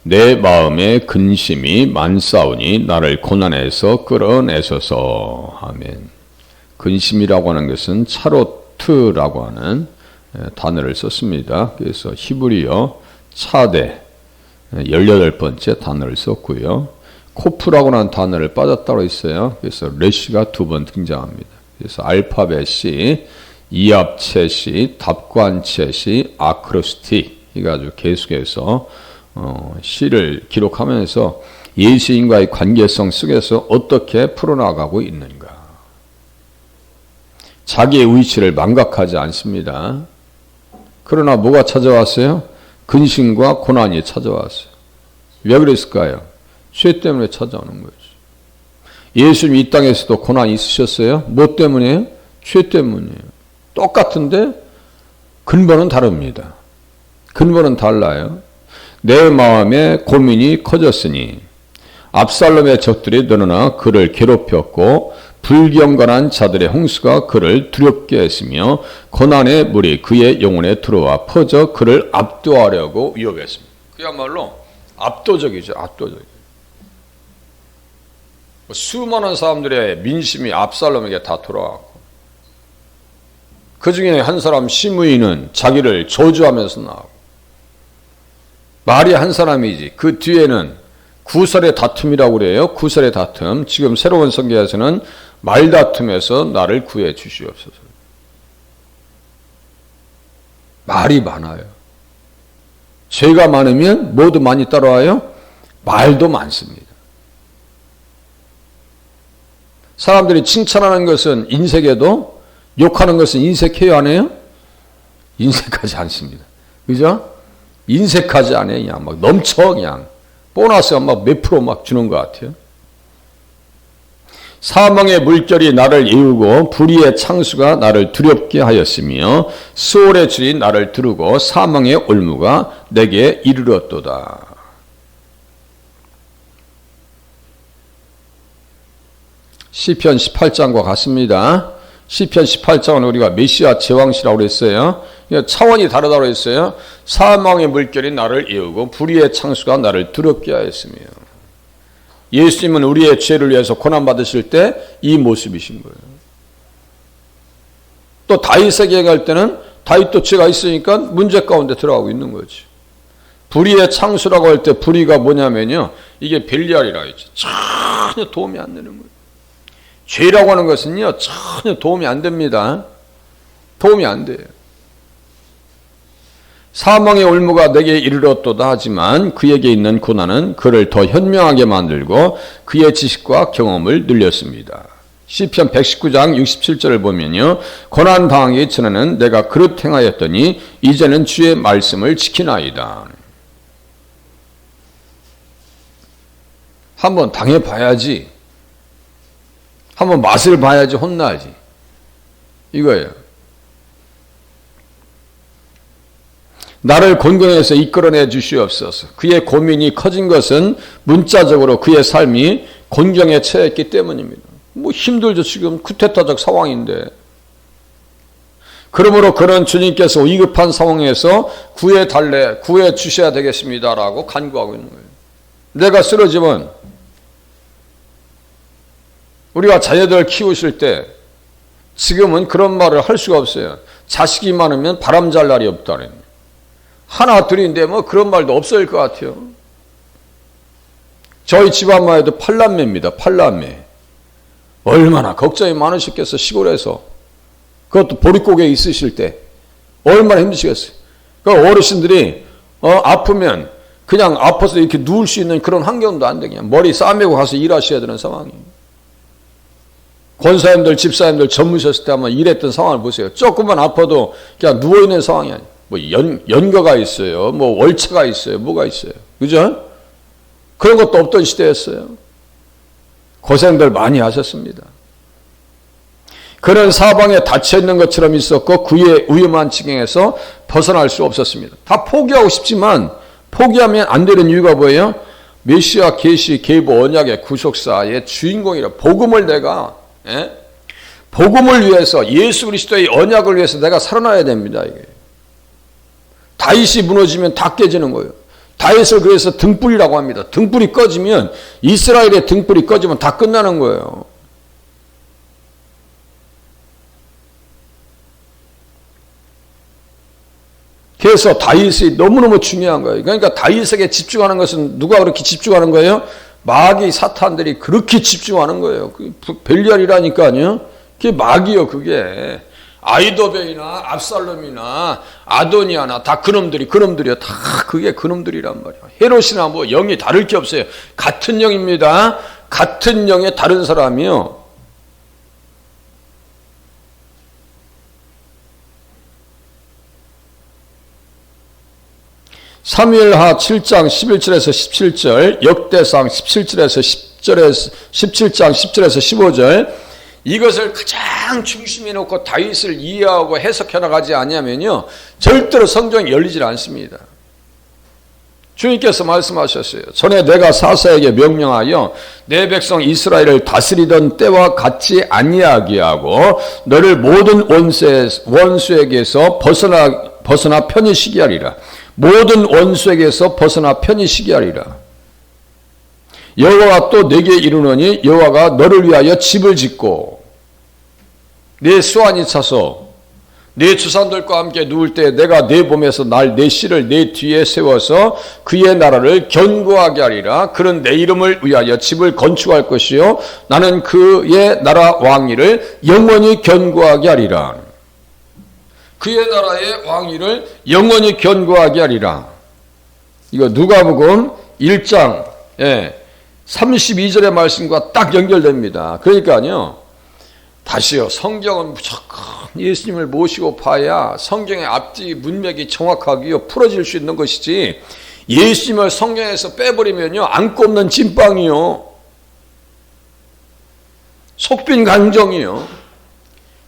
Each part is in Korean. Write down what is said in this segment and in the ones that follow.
내 마음에 근심이 많사오니 나를 고난에서 끌어내소서. 아멘. 근심이라고 하는 것은 차로트라고 하는 단어를 썼습니다. 그래서 히브리어 차대 18번째 단어를 썼고요. 코프라고 하는 단어를 빠졌다고 있어요. 그래서 레시가 2번 등장합니다. 그래서 알파벳 C, 이합체 C, 답관체 C, 아크로스틱 이가지고 계속해서 시를 기록하면서 예수님과의 관계성 속에서 어떻게 풀어나가고 있는가. 자기의 위치를 망각하지 않습니다. 그러나 뭐가 찾아왔어요? 근심과 고난이 찾아왔어요. 왜 그랬을까요? 죄 때문에 찾아오는 거죠. 예수님 이 땅에서도 고난이 있으셨어요? 뭐 때문이에요? 죄 때문이에요. 똑같은데 근본은 다릅니다. 근본은 달라요. 내 마음에 고민이 커졌으니 압살롬의 적들이 늘어나 그를 괴롭혔고 불경건한 자들의 홍수가 그를 두렵게 했으며 고난의 물이 그의 영혼에 들어와 퍼져 그를 압도하려고 위협했습니다. 그야말로 압도적이죠. 압도적이죠. 수많은 사람들의 민심이 압살롬에게 다 돌아왔고 그 중에 한 사람 시므이는 자기를 저주하면서 나오고 말이 한 사람이지 그 뒤에는 구설의 다툼이라고 그래요. 구설의 다툼. 지금 새로운 성경에서는 말다툼에서 나를 구해 주시옵소서. 말이 많아요. 죄가 많으면 뭐도 많이 따라와요? 말도 많습니다. 사람들이 칭찬하는 것은 인색해도 욕하는 것은 인색해요, 안 해요? 인색하지 않습니다. 그죠? 인색하지 않아요. 그냥 막 넘쳐 그냥. 보너스가 막 몇 프로 막 주는 것 같아요. 사망의 물결이 나를 이우고 불의의 창수가 나를 두렵게 하였으며 수월의 줄이 나를 두르고 사망의 올무가 내게 이르렀도다. 시편 18장과 같습니다. 시편 18장은 우리가 메시아 제왕시라고 그랬어요. 차원이 다르다고 했어요. 사망의 물결이 나를 이우고 불의의 창수가 나를 두렵게 하였으며 예수님은 우리의 죄를 위해서 고난받으실 때 이 모습이신 거예요. 또 다윗에게 갈 때는 다윗도 죄가 있으니까 문제 가운데 들어가고 있는 거지. 불의의 창수라고 할 때 불의가 뭐냐면요. 이게 벨리알이라 했죠. 전혀 도움이 안 되는 거예요. 죄라고 하는 것은요. 전혀 도움이 안 됩니다. 도움이 안 돼요. 사망의 올무가 내게 이르렀도다 하지만 그에게 있는 고난은 그를 더 현명하게 만들고 그의 지식과 경험을 늘렸습니다. 시편 119장 67절을 보면요. 고난당하기 전에는 내가 그릇 행하였더니 이제는 주의 말씀을 지키나이다. 한번 당해봐야지. 한번 맛을 봐야지 혼나지. 이거예요. 나를 곤경에서 이끌어내 주시옵소서. 그의 고민이 커진 것은 문자적으로 그의 삶이 곤경에 처했기 때문입니다. 뭐 힘들죠. 지금 쿠데타적 상황인데. 그러므로 그런 주님께서 위급한 상황에서 구해 주셔야 되겠습니다라고 간구하고 있는 거예요. 내가 쓰러지면 우리가 자녀들 키우실 때 지금은 그런 말을 할 수가 없어요. 자식이 많으면 바람 잘 날이 없다는. 하나 둘인데 뭐 그런 말도 없을 것 같아요. 저희 집안만 해도 8남매입니다. 8남매. 얼마나 걱정이 많으셨겠어. 시골에서. 그것도 보릿고개 있으실 때 얼마나 힘드시겠어요. 그러니까 어르신들이 아프면 그냥 아파서 이렇게 누울 수 있는 그런 환경도 안 돼. 그냥 머리 싸매고 가서 일하셔야 되는 상황이에요. 권사님들, 집사님들 젊으셨을 때 한번 일했던 상황을 보세요. 조금만 아파도 그냥 누워있는 상황이 아니에요. 뭐 연가가 있어요. 뭐 월차가 있어요. 뭐가 있어요. 그죠? 그런 것도 없던 시대였어요. 고생들 많이 하셨습니다. 그런 사방에 닫혀있는 것처럼 있었고 그의 위험한 지경에서 벗어날 수 없었습니다. 다 포기하고 싶지만 포기하면 안 되는 이유가 뭐예요? 메시아 계시 계보 언약의 구속사의 주인공이라 복음을 내가 복음을 위해서 예수 그리스도의 언약을 위해서 내가 살아나야 됩니다. 이게. 다윗이 무너지면 다 깨지는 거예요. 다윗을 그래서 등불이라고 합니다. 등불이 꺼지면, 이스라엘의 등불이 꺼지면 다 끝나는 거예요. 그래서 다윗이 너무너무 중요한 거예요. 그러니까 다윗에게 집중하는 것은 누가 그렇게 집중하는 거예요? 마귀 사탄들이 그렇게 집중하는 거예요. 벨리알이라니까요. 그게 마귀요, 그게. 아이도베이나 압살롬이나 아도니아나 다 그놈들이요. 다 그게 그놈들이란 말이에요. 헤롯이나 뭐 영이 다를 게 없어요. 같은 영입니다. 같은 영의 다른 사람이요. 사무엘하 7장 11절에서 17절, 역대상 17절에서 17장 10절에서 15절, 이것을 가장 중심에 놓고 다윗을 이해하고 해석해 나가지 않냐면요, 절대로 성경이 열리질 않습니다. 주님께서 말씀하셨어요. 전에 내가 사사에게 명령하여 내 백성 이스라엘을 다스리던 때와 같이 아니하게 하고 너를 모든 원수에게서 벗어나 편히 쉬게 하리라. 모든 원수에게서 벗어나 편히 쉬게 하리라. 여호와가 또 내게 이르노니 여호와가 너를 위하여 집을 짓고 내 수완이 차서 내 주산들과 함께 누울 때 내가 내 몸에서 내 씨를 내 뒤에 세워서 그의 나라를 견고하게 하리라. 그는 내 이름을 위하여 집을 건축할 것이요 나는 그의 나라 왕위를 영원히 견고하게 하리라. 그의 나라의 왕위를 영원히 견고하게 하리라. 이거 누가복음 1장 32절의 말씀과 딱 연결됩니다. 그러니까요, 다시요, 성경은 무조건 예수님을 모시고 봐야 성경의 앞뒤 문맥이 정확하게 풀어질 수 있는 것이지, 예수님을 성경에서 빼버리면요, 안고 없는 찐빵이요, 속빈 간정이요.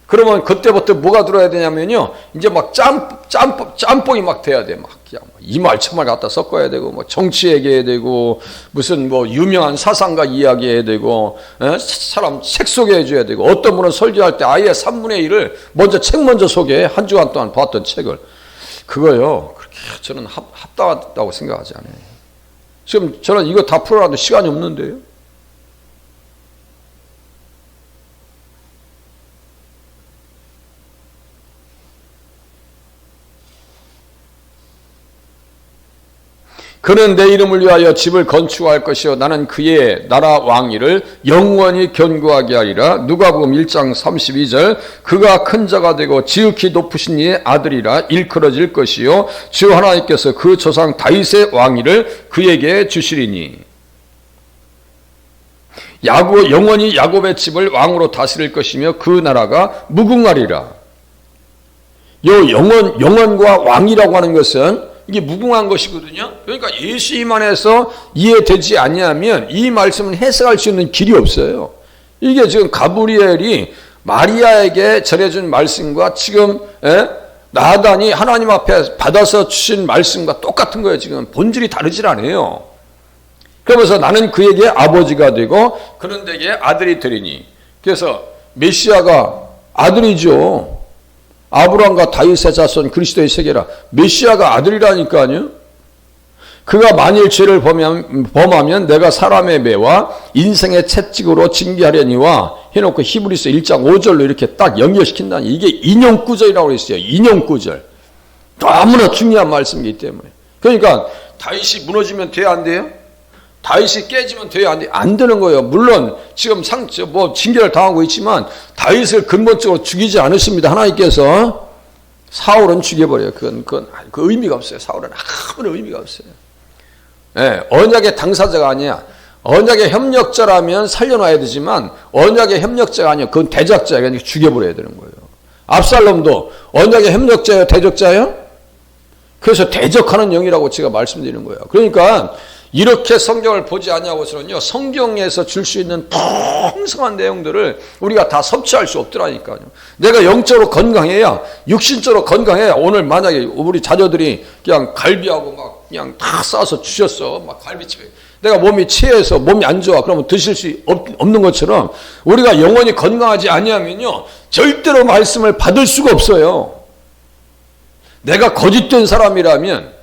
그러면 그때부터 뭐가 들어야 되냐면요, 이제 막 짬뽕이 막 돼야 돼. 막 그냥 이 말 저 말 갖다 섞어야 되고, 뭐 정치 얘기해야 되고, 무슨 뭐 유명한 사상가 이야기해야 되고, 사람 책 소개해 줘야 되고, 어떤 분은 설교할 때 아예 3분의 1을 책 먼저 소개해. 한 주간 동안 봤던 책을. 그거요, 그렇게 저는 합당하다고 생각하지 않아요. 지금 저는 이거 다 풀어놔도 시간이 없는데요. 그는 내 이름을 위하여 집을 건축할 것이요 나는 그의 나라 왕위를 영원히 견고하게 하리라. 누가복음 1장 32절, 그가 큰 자가 되고 지극히 높으신 이의 아들이라. 일컬어질 것이요 주 하나님께서 그 조상 다윗의 왕위를 그에게 주시리니. 영원히 야곱의 집을 왕으로 다스릴 것이며 그 나라가 무궁하리라. 영원과 왕이라고 하는 것은 이게 무궁한 것이거든요. 그러니까 예수님 안에서 이해되지 않냐면 이 말씀을 해석할 수 있는 길이 없어요. 이게 지금 가브리엘이 마리아에게 전해준 말씀과 지금 나단이 하나님 앞에 받아서 주신 말씀과 똑같은 거예요. 지금 본질이 다르질 않아요. 그러면서 나는 그에게 아버지가 되고 그는 내게 아들이 되리니. 그래서 메시아가 아들이죠. 아브라함과 다윗의 자손 그리스도의 세계라. 메시아가 아들이라니까요. 그가 만일 죄를 범하면 내가 사람의 매와 인생의 채찍으로 징계하려니와 해놓고 히브리서 1장 5절로 이렇게 딱 연결시킨다니, 이게 인용구절이라고 했어요. 인용구절. 너무나 중요한 말씀이기 때문에. 그러니까 다윗이 무너지면 돼야 안 돼요? 다윗이 깨지면 돼야 안 돼요? 안 되는 거예요. 물론 지금 징계를 당하고 있지만 다윗을 근본적으로 죽이지 않으십니다. 하나님께서. 사울은 죽여버려요. 그건 그 의미가 없어요. 사울은 아무런 의미가 없어요. 언약의 당사자가 아니야. 언약의 협력자라면 살려놔야 되지만 언약의 협력자가 아니야. 그건 대적자야. 그러니까 죽여버려야 되는 거예요. 압살롬도 언약의 협력자예요? 대적자예요? 그래서 대적하는 영이라고 제가 말씀드리는 거예요. 그러니까 이렇게 성경을 보지 않냐고서는요, 성경에서 줄 수 있는 풍성한 내용들을 우리가 다 섭취할 수 없더라니까요. 내가 영적으로 건강해야, 육신적으로 건강해야, 오늘 만약에 우리 자녀들이 그냥 갈비하고 막 그냥 다 싸서 주셨어. 막 갈비집에. 내가 몸이 체해서 몸이 안 좋아. 그러면 드실 수 없는 것처럼 우리가 영원히 건강하지 아니하면요, 절대로 말씀을 받을 수가 없어요. 내가 거짓된 사람이라면,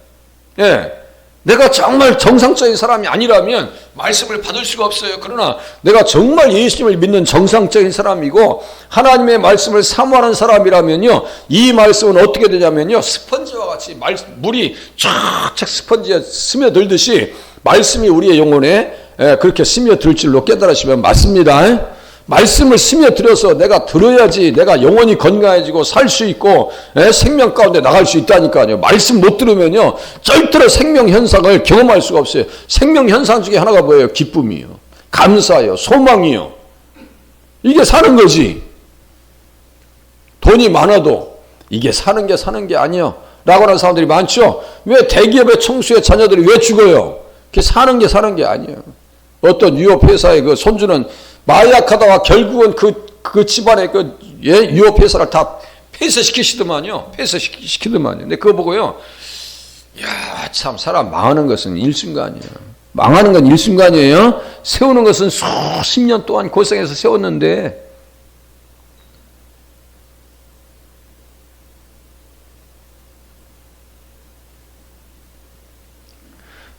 내가 정말 정상적인 사람이 아니라면 말씀을 받을 수가 없어요. 그러나 내가 정말 예수님을 믿는 정상적인 사람이고 하나님의 말씀을 사모하는 사람이라면요, 이 말씀은 어떻게 되냐면요, 스펀지와 같이 물이 쫙쫙 스펀지에 스며들듯이 말씀이 우리의 영혼에 그렇게 스며들 줄로 깨달으시면 맞습니다. 말씀을 스며들어서 내가 들어야지 내가 영혼이 건강해지고 살 수 있고 생명 가운데 나갈 수 있다니까요. 말씀 못 들으면요, 절대로 생명 현상을 경험할 수가 없어요. 생명 현상 중에 하나가 뭐예요? 기쁨이요, 감사요, 소망이요. 이게 사는 거지. 돈이 많아도 이게 사는 게 아니요 라고 하는 사람들이 많죠. 왜 대기업의 총수의 자녀들이 왜 죽어요? 그게 사는 게 아니에요. 어떤 유업회사의 그 손주는 마약하다가 결국은 그 집안의 유업회사를 다 폐쇄시키시더만요. 근데 그거 보고요, 야, 참, 사람 망하는 것은 일순간이에요. 망하는 건 일순간이에요. 세우는 것은 수십 년 동안 고생해서 세웠는데,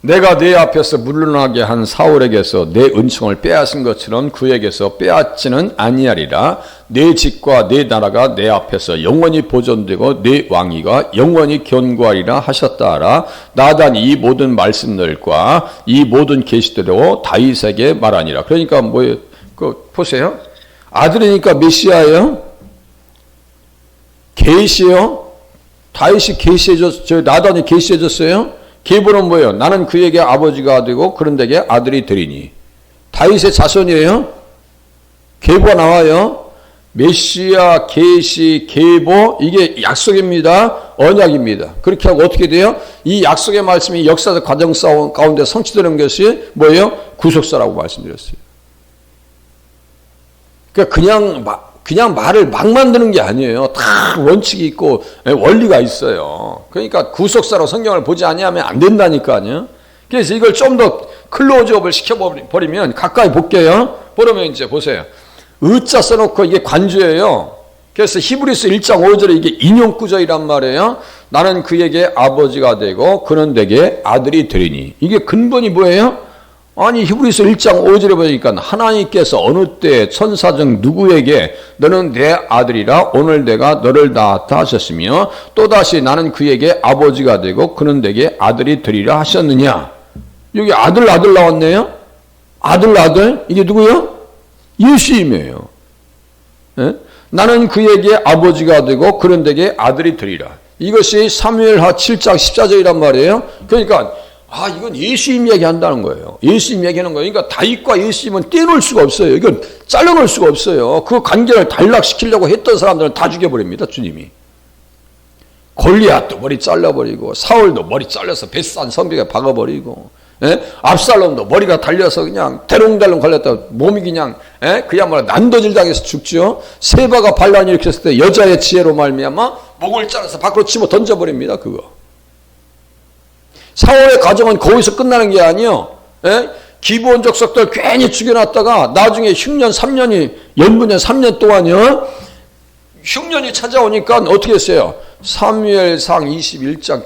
내가 내 앞에서 물러나게 한 사울에게서 내 은총을 빼앗은 것처럼 그에게서 빼앗지는 아니하리라. 내 집과 내 나라가 내 앞에서 영원히 보존되고 내 왕위가 영원히 견고하리라 하셨다. 나단이 이 모든 말씀들과 이 모든 계시대로 다윗에게 말하니라. 그러니까 뭐예요? 보세요. 아들이니까 메시아예요. 계시요. 다윗이 계시해줬어요. 나단이 계시해줬어요. 계보는 뭐예요? 나는 그에게 아버지가 되고 그런 데게 아들이 되리니. 다윗의 자손이에요. 계보가 나와요. 메시아, 계시, 계보, 이게 약속입니다. 언약입니다. 그렇게 하고 어떻게 돼요? 이 약속의 말씀이 역사적 과정 가운데 성취되는 것이 뭐예요? 구속사라고 말씀드렸어요. 그러니까 그냥 말을 막 만드는 게 아니에요. 다 원칙이 있고 원리가 있어요. 그러니까 구속사로 성경을 보지 아니하면 안 된다니까요. 그래서 이걸 좀 더 클로즈업을 시켜버리면 가까이 볼게요. 그러면 이제 보세요. 의자 써놓고 이게 관주예요. 그래서 히브리서 1장 5절에 이게 인용구절이란 말이에요. 나는 그에게 아버지가 되고 그는 내게 아들이 되리니. 이게 근본이 뭐예요? 아니, 히브리서 1장 5절에 보니까 하나님께서 어느 때 천사 중 누구에게 너는 내 아들이라 오늘 내가 너를 낳았다 하셨으며 또다시 나는 그에게 아버지가 되고 그는 내게 아들이 되리라 하셨느냐. 여기 아들 나왔네요. 아들 이게 누구요? 예수님이에요. 예? 나는 그에게 아버지가 되고 그는 내게 아들이 되리라. 이것이 사무엘하 7장 14절이란 말이에요. 그러니까 이건 예수님 얘기한다는 거예요. 예수님 얘기하는 거예요. 그러니까 다윗과 예수님은 떼놓을 수가 없어요. 이건 잘라놓을 수가 없어요. 그 관계를 단락시키려고 했던 사람들은 다 죽여버립니다. 주님이. 골리앗도 머리 잘라버리고 사울도 머리 잘라서 벳산 성벽에 박아버리고, 압살롬도 머리가 달려서 그냥 대롱대롱 걸렸다 몸이 그냥 그야말로 난도질 당해서 죽죠. 세바가 반란을 일으켰을 때 여자의 지혜로 말미암아 목을 잘라서 밖으로 집어 던져버립니다. 그거. 사울의 가정은 거기서 끝나는 게 아니에요. 기브온 족속들 괜히 죽여놨다가 나중에 흉년 3년이 연분년 3년 동안요, 흉년이 찾아오니까 어떻게 했어요? 사무엘상 21장,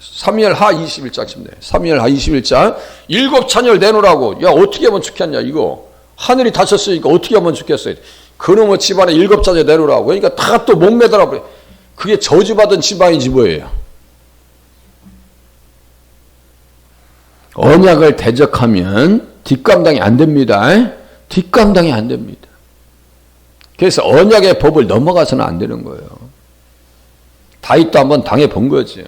사무엘하 21장 칩네. 사무엘하 21장 7 자녀를 내놓으라고. 야, 어떻게 하면 죽겠냐 이거. 하늘이 닫혔으니까 어떻게 하면 죽겠어요. 그놈의 집안에 7 자녀 내놓으라고. 그러니까 다 또 목매달아 버려. 그게 저주받은 집안이지 뭐예요. 언약을 대적하면 뒷감당이 안 됩니다. 뒷감당이 안 됩니다. 그래서 언약의 법을 넘어가서는 안 되는 거예요. 다윗도 한번 당해본 거죠.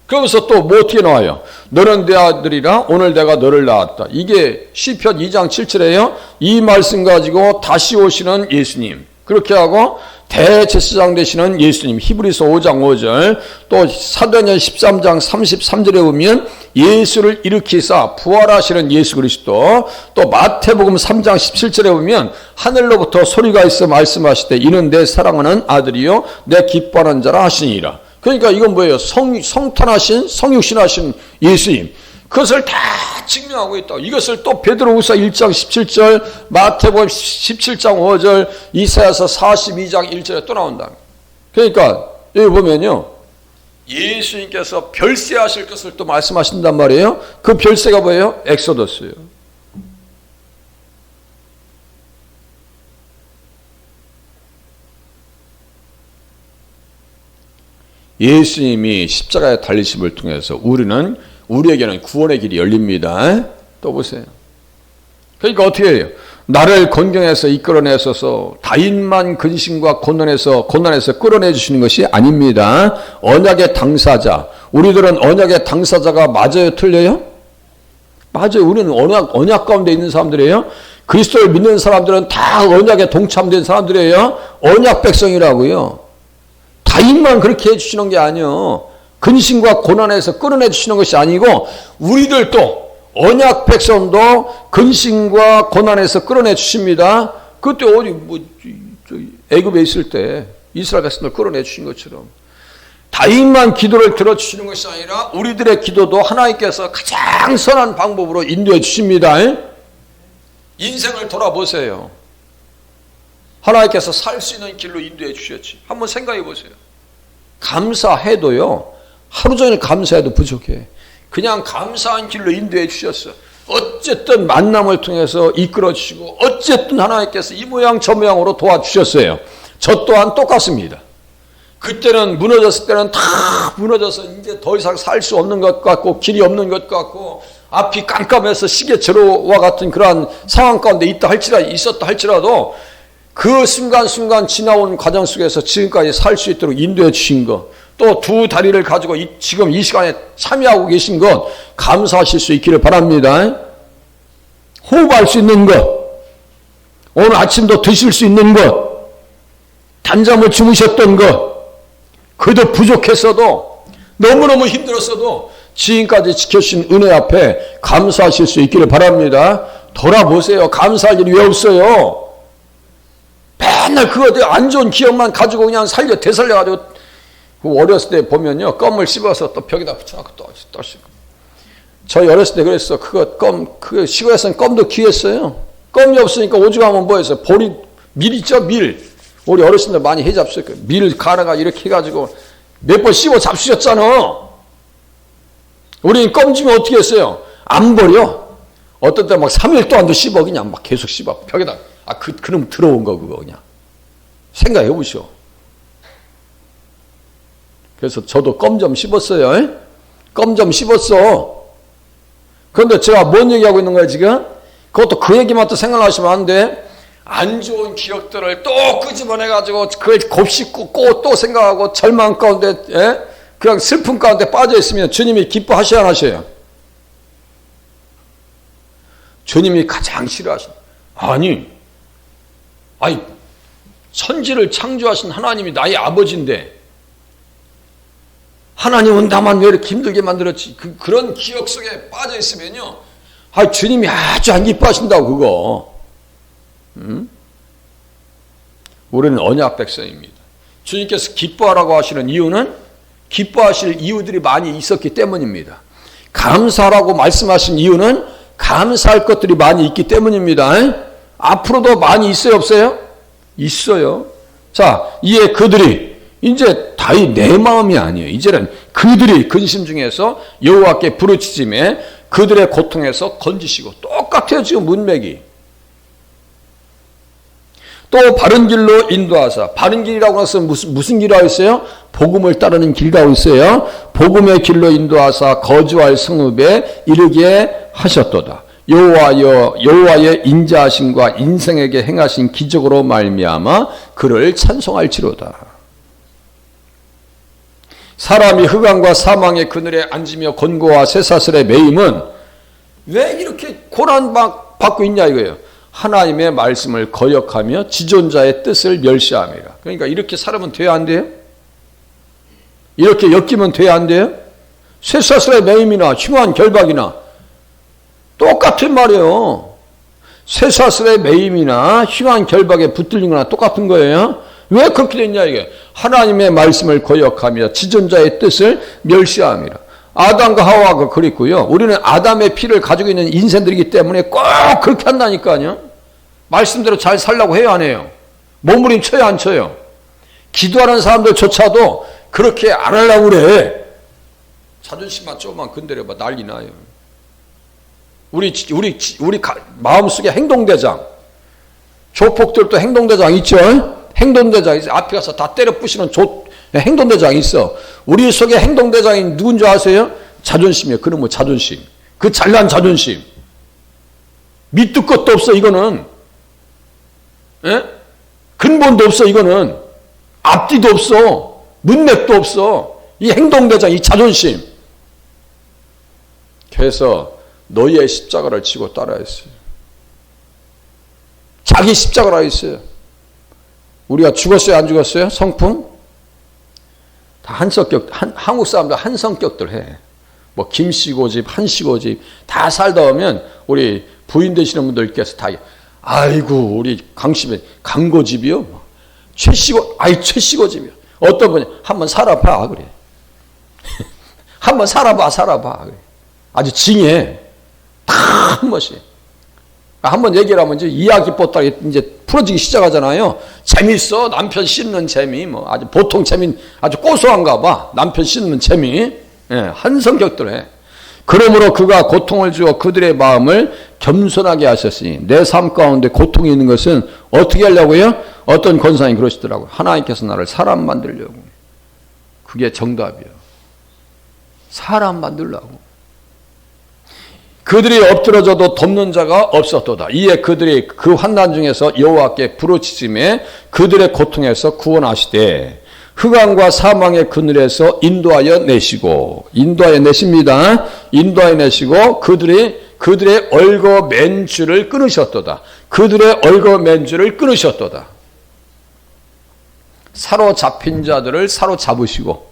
그러면서 또 뭐 어떻게 나와요? 너는 내 아들이라 오늘 내가 너를 낳았다. 이게 시편 2장 7절에요. 이 말씀 가지고 다시 오시는 예수님. 그렇게 하고 대제사장 되시는 예수님. 히브리서 5장 5절. 또 사도행전 13장 33절에 보면 예수를 일으키사 부활하시는 예수 그리스도. 또 마태복음 3장 17절에 보면 하늘로부터 소리가 있어 말씀하시되 이는 내 사랑하는 아들이요 내 기뻐하는 자라 하시니라. 그러니까 이건 뭐예요? 성탄하신 성육신하신 예수님. 그것을 다 증명하고 있다. 이것을 또 베드로후서 1장 17절, 마태복음 17장 5절, 이사야서 42장 1절에 또 나온다. 그러니까 여기 보면요, 예수님께서 별세하실 것을 또 말씀하신단 말이에요. 그 별세가 뭐예요? 엑소더스예요. 예수님이 십자가의 달리심을 통해서 우리에게는 구원의 길이 열립니다. 또 보세요. 그러니까 어떻게 해요? 나를 건경해서 이끌어내셔서 다인만 근심과 고난에서 끌어내 주시는 것이 아닙니다. 언약의 당사자. 우리들은 언약의 당사자가 맞아요? 틀려요? 맞아요. 우리는 언약 가운데 있는 사람들이에요. 그리스도를 믿는 사람들은 다 언약에 동참된 사람들이에요. 언약 백성이라고요. 다인만 그렇게 해주시는 게 아니요. 근심과 고난에서 끌어내 주시는 것이 아니고 우리들도 언약 백성도 근심과 고난에서 끌어내 주십니다. 그때 어디 애굽에 있을 때 이스라엘 백성들 끌어내 주신 것처럼 다인만 기도를 들어주시는 것이 아니라 우리들의 기도도 하나님께서 가장 선한 방법으로 인도해 주십니다. 인생을 돌아보세요. 하나님께서 살 수 있는 길로 인도해 주셨지. 한번 생각해 보세요. 감사해도요. 하루 종일 감사해도 부족해. 그냥 감사한 길로 인도해 주셨어. 어쨌든 만남을 통해서 이끌어 주시고 어쨌든 하나님께서 이 모양 저 모양으로 도와주셨어요. 저 또한 똑같습니다. 그때는 무너졌을 때는 다 무너져서 이제 더 이상 살 수 없는 것 같고 길이 없는 것 같고 앞이 깜깜해서 시계처로와 같은 그러한 상황 가운데 있었다 할지라도 그 순간순간 지나온 과정 속에서 지금까지 살 수 있도록 인도해 주신 것, 또 두 다리를 가지고 지금 이 시간에 참여하고 계신 것 감사하실 수 있기를 바랍니다. 호흡할 수 있는 것, 오늘 아침도 드실 수 있는 것, 단잠을 주무셨던 것, 그래도 부족했어도 너무너무 힘들었어도 지금까지 지켜주신 은혜 앞에 감사하실 수 있기를 바랍니다. 돌아보세요. 감사할 일이 왜 없어요? 맨날 그거 안 좋은 기억만 가지고 그냥 되살려가지고 어렸을 때 보면요. 껌을 씹어서 또 벽에다 붙여놓고 또 씹고. 저희 어렸을 때 그랬어. 그거 시골에서는 껌도 귀했어요. 껌이 없으니까 오죽하면 뭐였어요? 밀 있죠? 밀. 우리 어르신들 많이 해 잡수요. 밀 갈아가 이렇게 해가지고 몇 번 씹어 잡수셨잖아. 우리는 껌 주면 어떻게 했어요? 안 버려. 어떤 때 막 3일 동안도 씹어. 그냥 막 계속 씹어. 벽에다. 그럼 들어온 거 그거 그냥. 생각해 보시오. 그래서 저도 껌 좀 씹었어요. 껌 좀 씹었어. 그런데 제가 뭔 얘기하고 있는 거예요 지금? 그것도 그 얘기만 또 생각나시면 안 돼. 안 좋은 기억들을 또 끄집어내가지고 그걸 곱씹고 또 생각하고 절망 가운데 그냥 슬픔 가운데 빠져있으면 주님이 기뻐하셔야 하셔요. 주님이 가장 싫어하신 아니 천지를 창조하신 하나님이 나의 아버지인데 하나님은 나만 왜 이렇게 힘들게 만들었지? 그런 기억 속에 빠져있으면요. 주님이 아주 안 기뻐하신다고 그거. 우리는 언약 백성입니다. 주님께서 기뻐하라고 하시는 이유는 기뻐하실 이유들이 많이 있었기 때문입니다. 감사하라고 말씀하신 이유는 감사할 것들이 많이 있기 때문입니다. 앞으로도 많이 있어요 없어요? 있어요. 자, 이에 그들이 이제 다이 내 마음이 아니에요. 이제는 그들이 근심 중에서 여호와께 부르짖음에 그들의 고통에서 건지시고 똑같아요 지금 문맥이. 또 바른 길로 인도하사. 바른 길이라고 해서 무슨 길이라고 했어요? 복음을 따르는 길이라고 했어요. 복음의 길로 인도하사 거주할 성읍에 이르게 하셨도다. 여호와의 인자하심과 인생에게 행하신 기적으로 말미암아 그를 찬송할지로다. 사람이 흑암과 사망의 그늘에 앉으며 곤고와 쇠사슬에 매임은 왜 이렇게 고난 받고 있냐 이거예요. 하나님의 말씀을 거역하며 지존자의 뜻을 멸시함이라. 그러니까 이렇게 살면 돼야 안 돼요? 이렇게 엮이면 돼야 안 돼요? 쇠사슬의 매임이나 흉한 결박이나 똑같은 말이에요. 쇠사슬의 매임이나 흉한 결박에 붙들린 거나 똑같은 거예요. 왜 그렇게 됐냐 이게. 하나님의 말씀을 거역하며 지존자의 뜻을 멸시함이라. 아담과 하와가 그랬고요. 우리는 아담의 피를 가지고 있는 인생들이기 때문에 꼭 그렇게 한다니까요. 말씀대로 잘 살려고 해요 안 해요? 몸부림 쳐요 안 쳐요? 기도하는 사람들조차도 그렇게 안 하려고 그래. 자존심만 조금만 건드려봐 난리 나요. 우리 마음속에 행동대장, 조폭들도 행동대장 있죠? 행동대장 있어. 앞에 가서 다 때려 부시는 행동대장이 있어. 우리 속에 행동대장이 누군 줄 아세요? 자존심이에요. 그놈의 자존심. 그 잘난 자존심. 밑도 끝도 없어 이거는. 예? 근본도 없어 이거는. 앞뒤도 없어. 문맥도 없어. 이 행동대장, 이 자존심. 그래서 너희의 십자가를 지고 따라했어요. 자기 십자가라 했어요. 우리가 죽었어요 안 죽었어요? 성품? 다 한 성격, 한국 사람들 한 성격들 해. 뭐 김씨 고집, 한씨 고집 다 살다 보면 우리 부인 되시는 분들께서 다 아이고 우리 강씨는 강고집이요? 최씨 고집이요. 어떤 분이 한번 살아봐 그래. 한번 살아봐 그래. 아주 징해. 다 한 번씩. 한번 얘기를 하면 이제 이야기 뻗다가 이제 풀어지기 시작하잖아요. 재밌어. 남편 씻는 재미. 뭐 아주 보통 재미, 아주 고소한가 봐. 남편 씻는 재미. 예, 한 성격들 해. 그러므로 그가 고통을 주어 그들의 마음을 겸손하게 하셨으니 내 삶 가운데 고통이 있는 것은 어떻게 하려고요? 어떤 권사님이 그러시더라고요. 하나님께서 나를 사람 만들려고. 그게 정답이에요. 사람 만들려고. 그들이 엎드러져도 돕는 자가 없었도다. 이에 그들이 그 환난 중에서 여호와께 부르짖음에 그들의 고통에서 구원하시되 흑암과 사망의 그늘에서 인도하여 내십니다. 인도하여 내시고 그들의 얼거 맨 줄을 끊으셨도다. 그들의 얼거 맨 줄을 끊으셨도다. 사로잡힌 자들을 사로잡으시고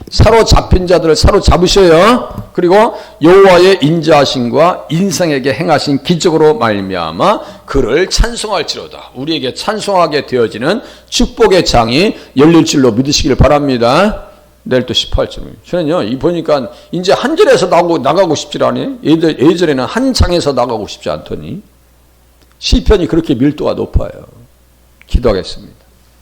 사로잡힌 자들을 사로잡으셔요. 그리고 여호와의 인자하심과 인생에게 행하신 기적으로 말미암아 그를 찬송할지로다. 우리에게 찬송하게 되어지는 축복의 장이 열릴 줄로 믿으시길 바랍니다. 내일 또 18절. 저는요, 이 보니까 이제 한 절에서 나가고 싶지 않아요. 예전에는 한 장에서 나가고 싶지 않더니 시편이 그렇게 밀도가 높아요. 기도하겠습니다.